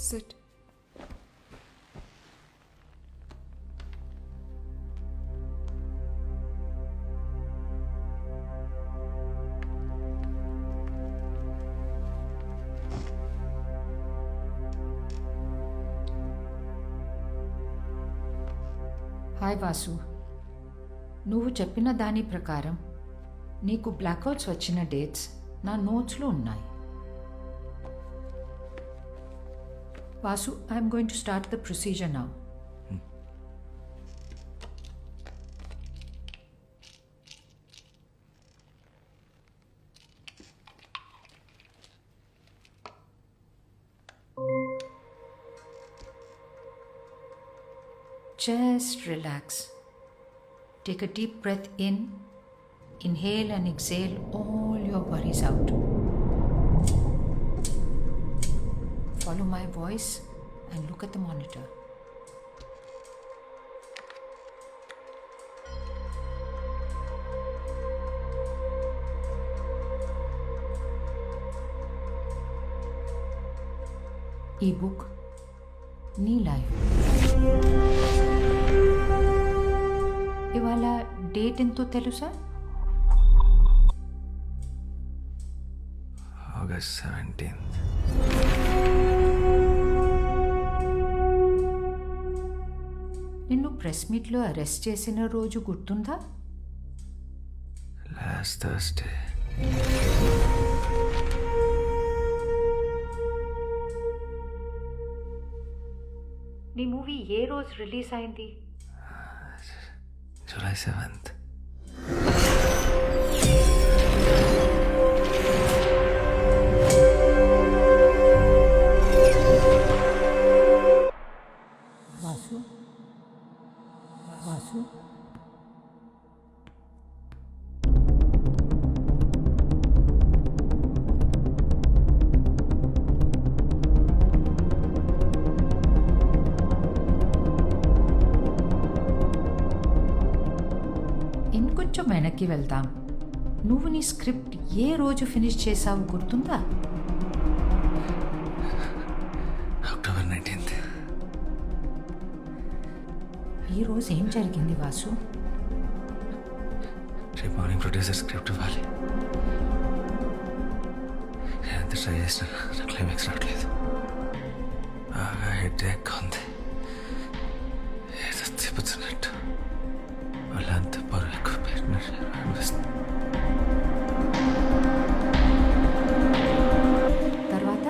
Sit. Hi Vasu, నువ్వు చెప్పిన దాని ప్రకారం నీకు బ్లాక్అవుట్స్ వచ్చిన డేట్స్ నా నోట్స్లో ఉన్నాయి. Vasu, I'm going to start the procedure now. Just relax. Take a deep breath in. Inhale and exhale all your worries out. Follow my voice and look at the monitor. E-book, నీ life. ఇవాళ date ఎంతో తెలుసా? August 17th. నిన్ను press మీట్లో arrest చేసిన రోజు గుర్తుందా? Last Thursday. నీ మూవీ ఏ రోజు రిలీజ్ అయింది? July 7th. వాసు, వాసు, ఇంకొంచెం వెనక్కి వెళ్దాం. నువ్వు నీ స్క్రిప్ట్ ఏ రోజు ఫినిష్ చేసావు గుర్తుందా? October 19th. ఈ రోజు ఏం జరిగింది వాసు? రేపు మార్నింగ్ ప్రొడ్యూసర్ స్క్రిప్ట్ ఇవ్వాలి. నేను ఎంత ట్రై చేసినా నా క్లైమాక్స్ రావట్లేదు. బాగా హెడేక్ ఉంది. ఏదో తిప్పుతున్నట్టు వాళ్ళంతా బరువు ఎక్కువ పెట్టినట్టు అనిపిస్తుంది. తర్వాత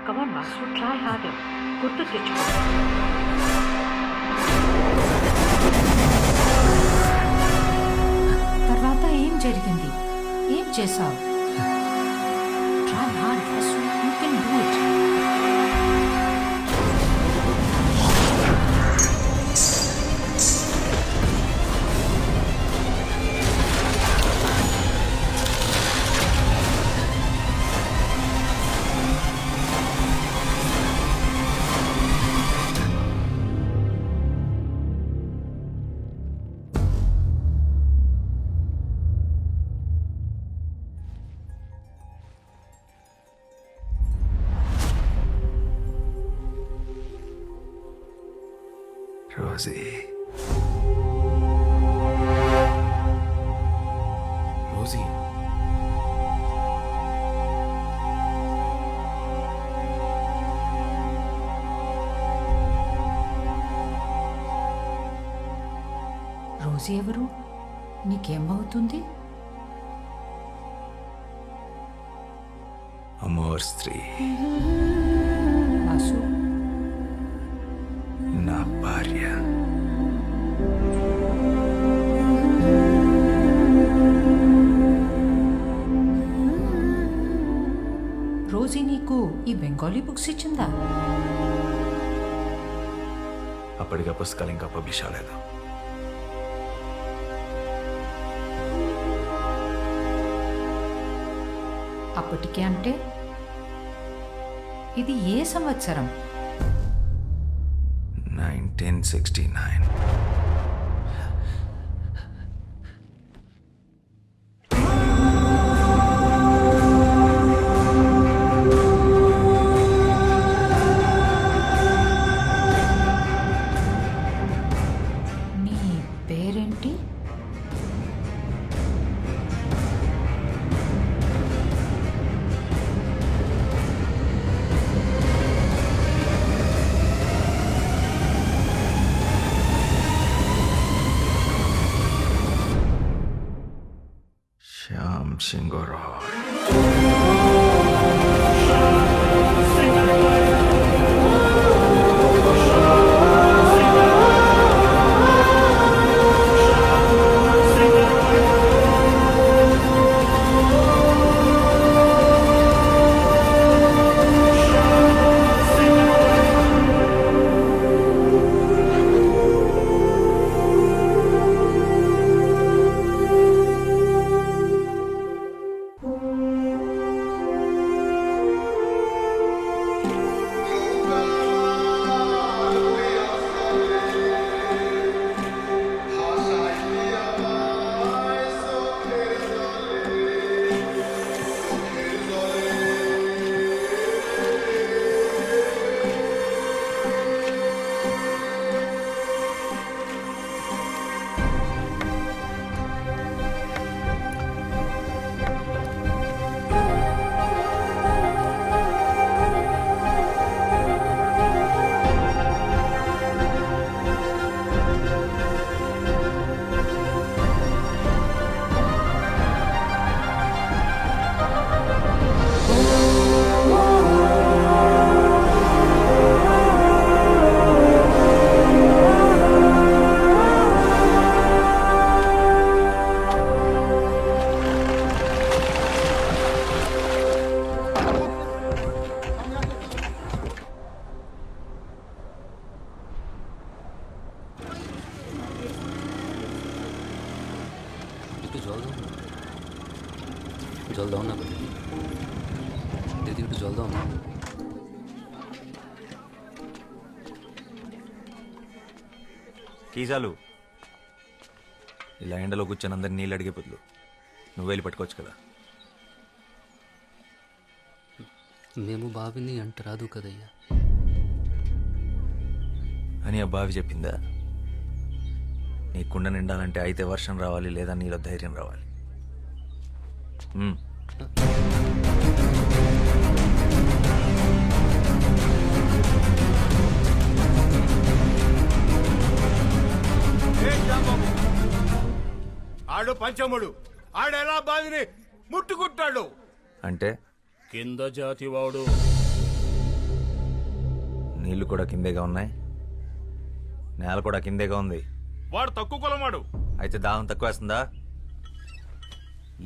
కమాన్ వాసు, ట్రై హార్డర్. గుర్తు తెచ్చుకో. తర్వాత ఏం జరిగింది? ఏం చేసావు? Try hard Vasu, you can do it. Rosie. Rosie. రోజు ఎవరు? నీకేమవుతుంది? అమోర్ స్త్రీ. వాసు, నా భార్య. రోజీ నీకు ఈ బెంగాలీ బుక్స్ ఇచ్చిందా? అప్పటిగా పుస్తకాలు ఇంకా పబ్లిష్ అవ్వలేదు. అప్పటికే అంటే ఇది ఏ సంవత్సరం? 1969. श्याम सिंह रॉय। जल्द ना दीदी इటు जल्द కీజాలు ఇలా ఎండలో కూర్చొని అందరిని నీళ్ళు అడిగే బదులు నువ్వు వెళ్ళి పట్టుకోవచ్చు కదా. మేము బావిని అంటరాదు కదయ్యా అని ఆ బావి చెప్పిందా? నీ కుండ నిండాలంటే అయితే వర్షం రావాలి, లేదా నీలో ధైర్యం రావాలి. ఆడు పంచముడు, ఆడెలా బావిని ముట్టుకుంటాడు అంటే కింద జాతి వాడు. నీళ్లు కూడా కిందేగా ఉన్నాయి, నేల కూడా కిందేగా ఉంది. వాడు తక్కువ కులమాడు. అయితే దాహం తక్కువ వేస్తుందా?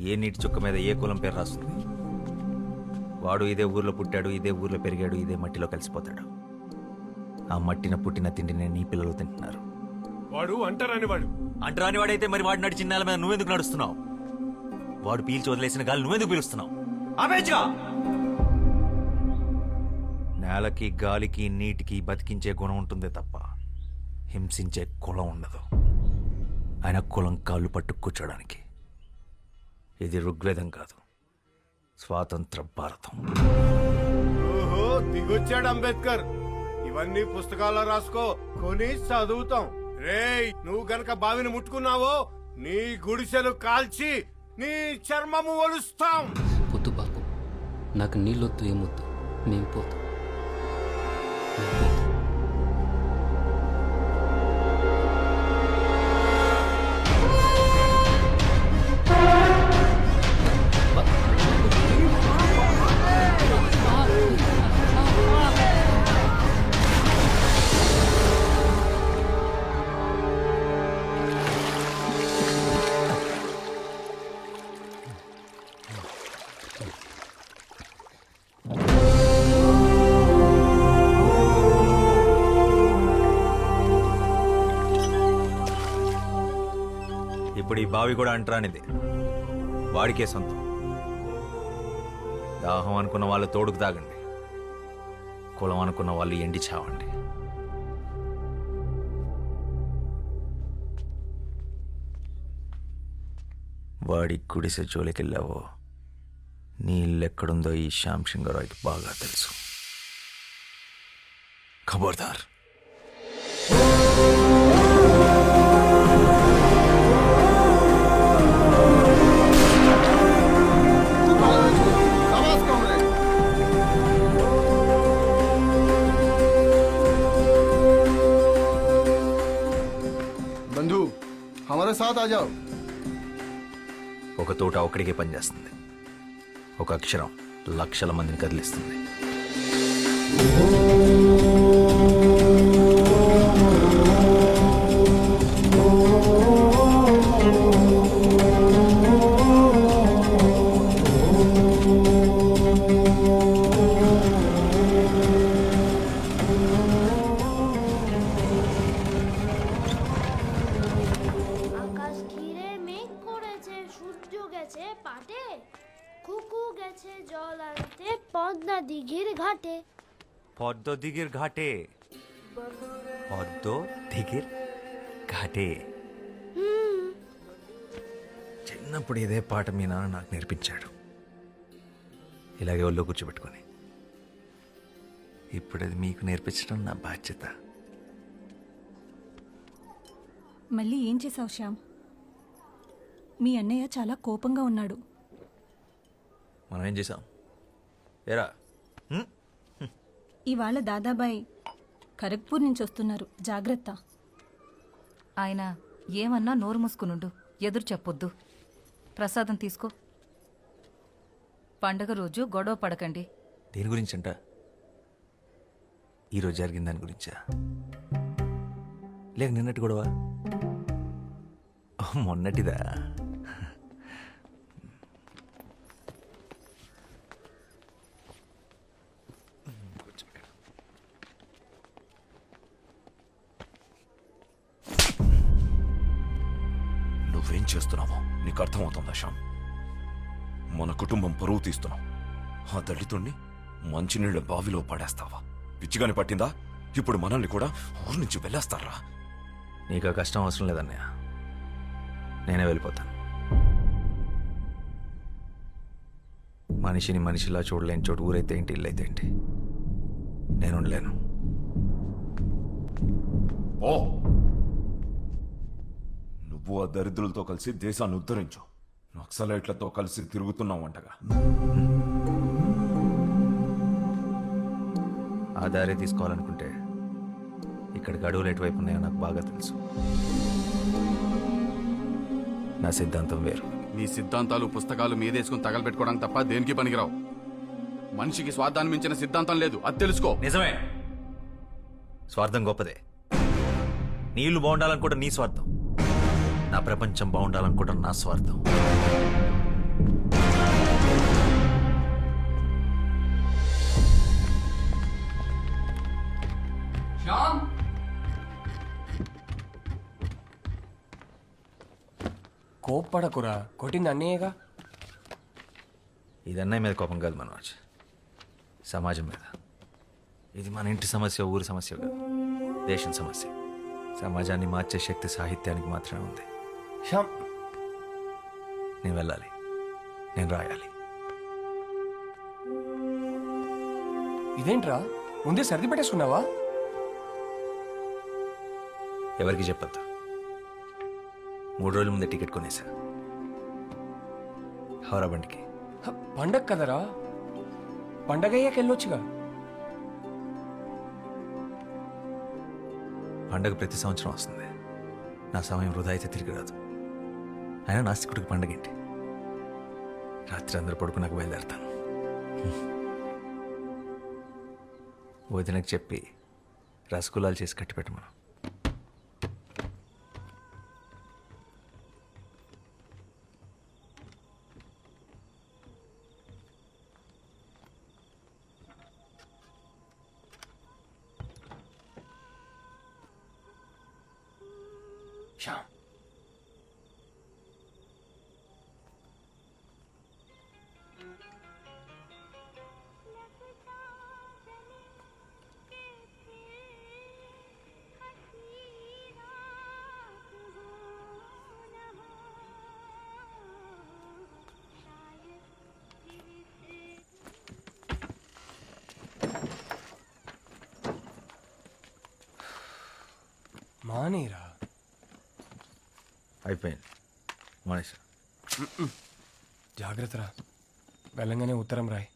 ఏ నీటి చుక్క మీద ఏ కులం పేరు రాస్తుంది? వాడు ఇదే ఊర్లో పుట్టాడు, ఇదే ఊర్లో పెరిగాడు, ఇదే మట్టిలో కలిసిపోతాడు. ఆ మట్టిన పుట్టిన తిండిని నీ పిల్లలు తింటున్నారు. వాడు అంటరాని వాడు. అంటరాని వాడైతే మరి వాడు నడిచిన నేల మీద నువ్వెందుకు నడుస్తున్నావు? వాడు పీల్చి వదిలేసిన గాలి నువ్వెందుకు పీలుస్తున్నావు? నేలకి గాలికి నీటికి బతికించే గుణం ఉంటుందే తప్ప హింసించే కులం ఉండదు. ఆయన కులం కాళ్ళు పట్టు కూర్చోడానికి. ఇది ఋగ్వేదం కాదు, స్వాతంత్ర భారతం. ఓహో, దిగొచ్చాడు అంబేద్కర్. ఇవన్నీ పుస్తకాల్లో రాసుకో, కొని చదువుతాం. రేయ్, నువ్వు గనక బావిని ముట్టుకున్నావో నీ గుడిసెలు కాల్చి నీ చర్మము ఒలుస్తాం. పొద్దు బాపు, నాకు నీళ్ళొద్దు, ఏమొద్దు, మేము పోతాం. ఇప్పుడు ఈ బావి కూడా అంటరానిది, వాడికే సొంతం. దాహం అనుకున్న వాళ్ళు తోడుకు తాగండి, కులం అనుకున్న వాళ్ళు ఎండి చావండి. వాడి గుడిసె జోలికెళ్ళావో నీ ఇల్లెక్కడుందో ఈ శ్యామ్ సింగరాయ్కి బాగా తెలుసు. ఖబర్దార్. बंधु, हमारे साथ आ जाओ. ఒక తోట ఒక్కడికే పనిచేస్తుంది. ఒక అక్షరం లక్షల మందిని కదిలిస్తుంది. আকাশ ঘিরে মেঘ করেছে, সূর্য গেছে পাটে, কুকু গেছে জল আনতে পদ্মা দিঘির ঘাটে। পদ্ম দিঘির ঘাটে, পদ্ম দিঘির ఘాటే. చిన్నప్పుడు ఇదే పాట మీ నాన్న నాకు నేర్పించాడు, ఇలాగే ఒళ్ళో కూర్చోబెట్టుకొని. ఇప్పుడు అది మీకు నేర్పించడం నా బాధ్యత. మళ్ళీ ఏం చేసావు శ్యామ్? మీ అన్నయ్య చాలా కోపంగా ఉన్నాడు. మనం ఏం చేసాం? ఏరా ఇవాళ దాదాబాయ్ ఖరగ్పూర్ నుంచి వస్తున్నారు, జాగ్రత్త. ఆయన ఏమన్నా నోరు మూసుకునుండు, ఎదురు చెప్పొద్దు. ప్రసాదం తీసుకో. పండగ రోజు గొడవ పడకండి. దేని గురించంట? ఈరోజు జరిగిన దాని గురించా, లేక నిన్నటి గొడవ? మొన్నటిదా? నువ్వేం చేస్తున్నావో నీకు అర్థమవుతుందా శ్యామ్? మన కుటుంబం పరువు తీస్తున్నావు. ఆ దళితుణ్ణి మంచినీళ్ళ బావిలో పడేస్తావా? పిచ్చిగాని పట్టిందా? ఇప్పుడు మనల్ని కూడా ఊరి నుంచి వెళ్ళేస్తారా? నీకు ఆ కష్టం అవసరం లేదన్నయ్య, నేనే వెళ్ళిపోతాను. మనిషిని మనిషిలా చూడలేని చోటు ఊరైతే ఏంటి, ఇల్లు అయితే ఏంటి, నేను ఉండలేను. ఓ నువ్వు ఆ దరిద్రులతో కలిసి దేశాన్ని ఉద్ధరించు. నక్సలైట్లతో కలిసి తిరుగుతున్నావంటగా. ఆ దారి తీసుకోవాలనుకుంటే ఇక్కడ గడువులు ఎటువైపు ఉన్నాయో నాకు బాగా తెలుసు. నా సిద్ధాంతం వేరు. నీ సిద్ధాంతాలు పుస్తకాలు మీదేసుకుని తగలబెట్టుకోవడానికి తప్ప దేనికి పనికిరావు. మనిషికి స్వార్థాన్ని మించిన సిద్ధాంతం లేదు, అది తెలుసుకో. నిజమే, స్వార్థం గొప్పదే. నీళ్లు బాగుండాలనుకోవడం నీ స్వార్థం, నా ప్రపంచం బాగుండాలనుకోవడం నా స్వార్థం. కోప్పడకురా, కొట్టింది అన్నయ్యగా. ఇది అన్నయ్య మీద కోపం కాదు మనోజ్, సమాజం మీద. ఇది మన ఇంటి సమస్య, ఊరి సమస్య కాదు, దేశం సమస్య. సమాజాన్ని మార్చే శక్తి సాహిత్యానికి మాత్రమే ఉంది. శ్యామ్, నేను వెళ్ళాలి, నేను రాయాలి. ఇదేంట్రా ముందే సర్ది పెట్టేసుకున్నావా? ఎవరికి చెప్పద్దు. 3 రోజుల ముందే టికెట్ కొనేసా, హౌరా బండికి. పండగ కదరా, పండగ అయ్యాక వెళ్ళొచ్చుగా. పండగ ప్రతి సంవత్సరం వస్తుంది, నా సమయం వృధా అయితే తిరిగి రాదు. అయినా నాస్తికుడికి పండగ ఏంటి? రాత్రి అందరూ పడుకున్నాక బయలుదేరతాను. వదినకు చెప్పి రసగుల్లాలు చేసి కట్టిపెట్టమను. శ్యామ్, మానేరా. అయిపోయింది, మానేసా. జాగ్రత్తరా, వెళ్ళంగానే ఉత్తరం రాయి.